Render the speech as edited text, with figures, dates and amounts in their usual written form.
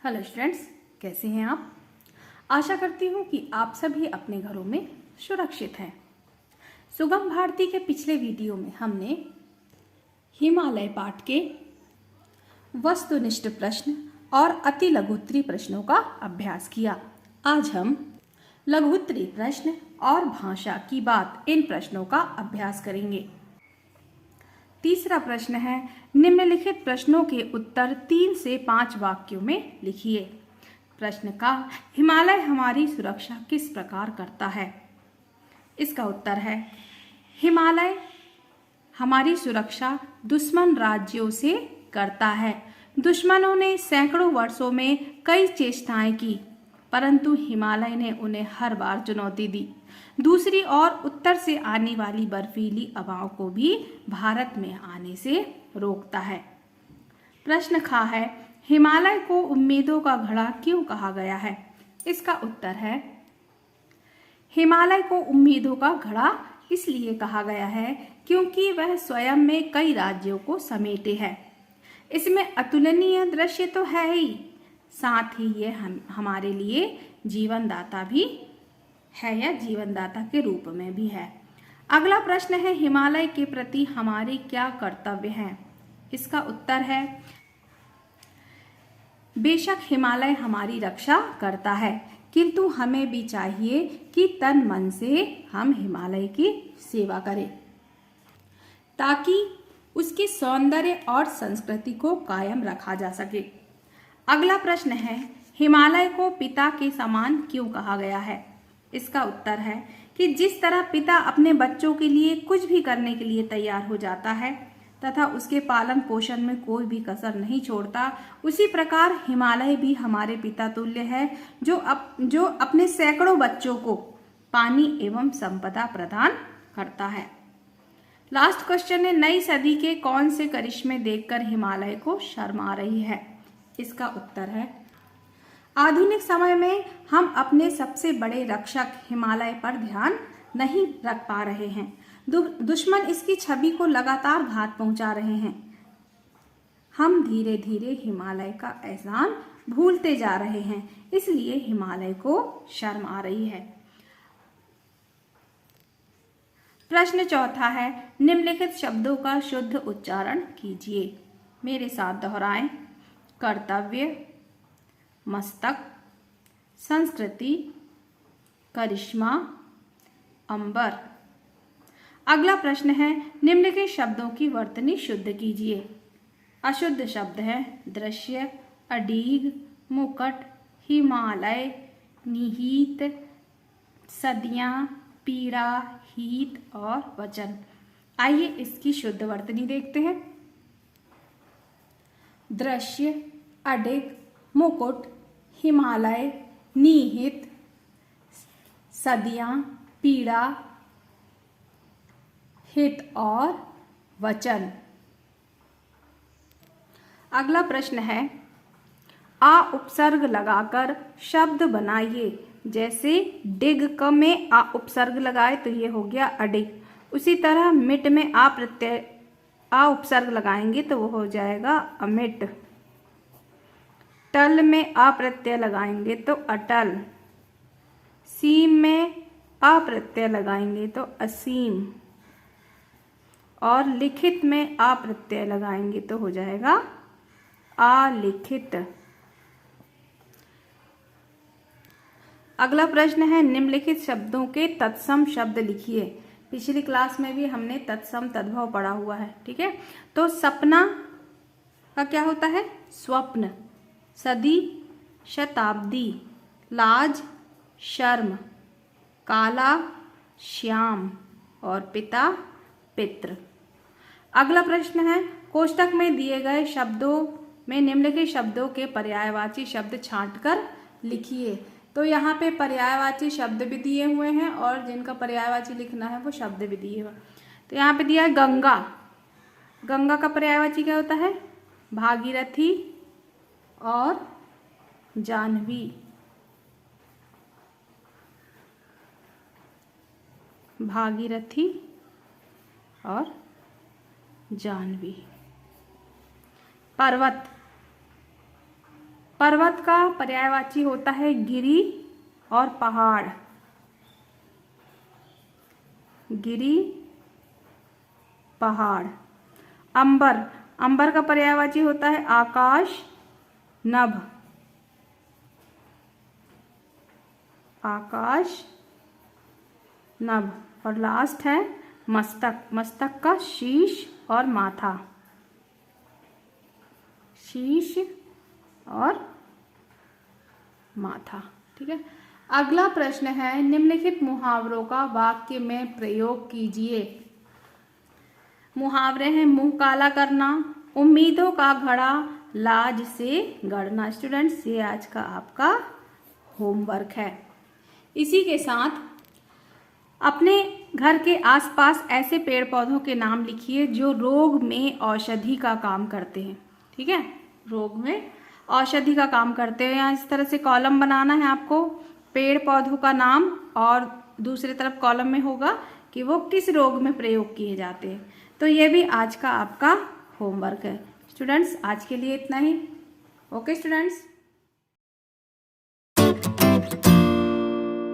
Hello students, कैसे हैं आप। आशा करती हूँ कि आप सभी अपने घरों में सुरक्षित हैं। सुगम भारती के पिछले वीडियो में हमने हिमालय पाठ के वस्तुनिष्ठ प्रश्न और अति लघुत्तरी प्रश्नों का अभ्यास किया। आज हम लघुत्तरी प्रश्न और भाषा की बात इन प्रश्नों का अभ्यास करेंगे। तीसरा प्रश्न है, निम्नलिखित प्रश्नों के उत्तर 3 से 5 वाक्यों में लिखिए। प्रश्न का, हिमालय हमारी सुरक्षा किस प्रकार करता है। इसका उत्तर है, हिमालय हमारी सुरक्षा दुश्मन राज्यों से करता है। दुश्मनों ने सैकड़ों वर्षों में कई चेष्टाएं की, परंतु हिमालय ने उन्हें हर बार चुनौती दी। दूसरी ओर उत्तर से आने वाली बर्फीली हवाओं को भी भारत में आने से रोकता है। प्रश्न खा है, हिमालय को उम्मीदों का घड़ा क्यों कहा गया है। इसका उत्तर है, हिमालय को उम्मीदों का घड़ा इसलिए कहा गया है क्योंकि वह स्वयं में कई राज्यों को समेटे है। इसमें अतुलनीय दृश्य तो है ही, साथ ही ये हमारे लिए जीवनदाता भी है या जीवनदाता के रूप में भी है। अगला प्रश्न है, हिमालय के प्रति हमारे क्या कर्तव्य हैं। इसका उत्तर है, बेशक हिमालय हमारी रक्षा करता है, किंतु हमें भी चाहिए कि तन मन से हम हिमालय की सेवा करें ताकि उसके सौंदर्य और संस्कृति को कायम रखा जा सके। अगला प्रश्न है, हिमालय को पिता के समान क्यों कहा गया है। इसका उत्तर है कि जिस तरह पिता अपने बच्चों के लिए कुछ भी करने के लिए तैयार हो जाता है तथा उसके पालन पोषण में कोई भी कसर नहीं छोड़ता, उसी प्रकार हिमालय भी हमारे पिता तुल्य है, जो अपने सैकड़ों बच्चों को पानी एवं संपदा प्रदान करता है। लास्ट क्वेश्चन है, नई सदी के कौन से करिश्मे देखकर हिमालय को शर्म आ रही है। इसका उत्तर है, आधुनिक समय में हम अपने सबसे बड़े रक्षक हिमालय पर ध्यान नहीं रख पा रहे हैं। दुश्मन इसकी छवि को लगातार घात पहुंचा रहे हैं। हम धीरे धीरे हिमालय का एहसान भूलते जा रहे हैं, इसलिए हिमालय को शर्म आ रही है। प्रश्न चौथा है, निम्नलिखित शब्दों का शुद्ध उच्चारण कीजिए। मेरे साथ दोहराएं। कर्तव्य, मस्तक, संस्कृति, करिश्मा, अंबर। अगला प्रश्न है, निम्नलिखित शब्दों की वर्तनी शुद्ध कीजिए। अशुद्ध शब्द है दृश्य, अडीग, मुकट, हिमालय, निहित, सदियां, पीड़ा, हित और वचन। आइए इसकी शुद्ध वर्तनी देखते हैं। दृश्य, अडिग, मुकुट, हिमालय, निहित, सदियां, पीड़ा, हित और वचन। अगला प्रश्न है, आ उपसर्ग लगाकर शब्द बनाइए। जैसे डिग क में आ उपसर्ग लगाए तो ये हो गया अडिग। उसी तरह मिट में आ उपसर्ग लगाएंगे तो वो हो जाएगा अमिट। टल में आ प्रत्यय लगाएंगे तो अटल। सीम में आ प्रत्यय लगाएंगे तो असीम। और लिखित में आ प्रत्यय लगाएंगे तो हो जाएगा आलिखित। अगला प्रश्न है, निम्नलिखित शब्दों के तत्सम शब्द लिखिए। पिछली क्लास में भी हमने तत्सम तद्भव पढ़ा हुआ है, ठीक है। तो सपना का क्या होता है, स्वप्न। सदी, शताब्दी। लाज, शर्म। काला, श्याम। और पिता, पितृ। अगला प्रश्न है, कोष्टक में दिए गए शब्दों में निम्नलिखित शब्दों के पर्यायवाची शब्द छांटकर लिखिए। तो यहाँ पे पर्यायवाची शब्द भी दिए हुए हैं और जिनका पर्यायवाची लिखना है वो शब्द भी दिए हुए। तो यहाँ पे दिया है गंगा। गंगा का पर्यायवाची क्या होता है, भागीरथी और जाह्नवी। भागीरथी और जाह्नवी। पर्वत, पर्वत का पर्यायवाची होता है गिरि और पहाड़। गिरि, पहाड़। अंबर, अंबर का पर्यायवाची होता है आकाश, नभ। आकाश, नभ। और लास्ट है मस्तक, मस्तक का शीश और माथा। शीश और माथा। ठीक है। अगला प्रश्न है, निम्नलिखित मुहावरों का वाक्य में प्रयोग कीजिए। मुहावरे हैं मुंह काला करना, उम्मीदों का घड़ा लाज से गढ़ना। स्टूडेंट्स, ये आज का आपका होमवर्क है। इसी के साथ अपने घर के आसपास ऐसे पेड़ पौधों के नाम लिखिए जो रोग में औषधि का काम करते हैं। ठीक है, रोग में औषधि का काम करते हैं। यहाँ इस तरह से कॉलम बनाना है आपको, पेड़ पौधों का नाम, और दूसरी तरफ कॉलम में होगा कि वो किस रोग में प्रयोग किए जाते हैं। तो ये भी आज का आपका होमवर्क है। स्टूडेंट्स, आज के लिए इतना ही। Okay students.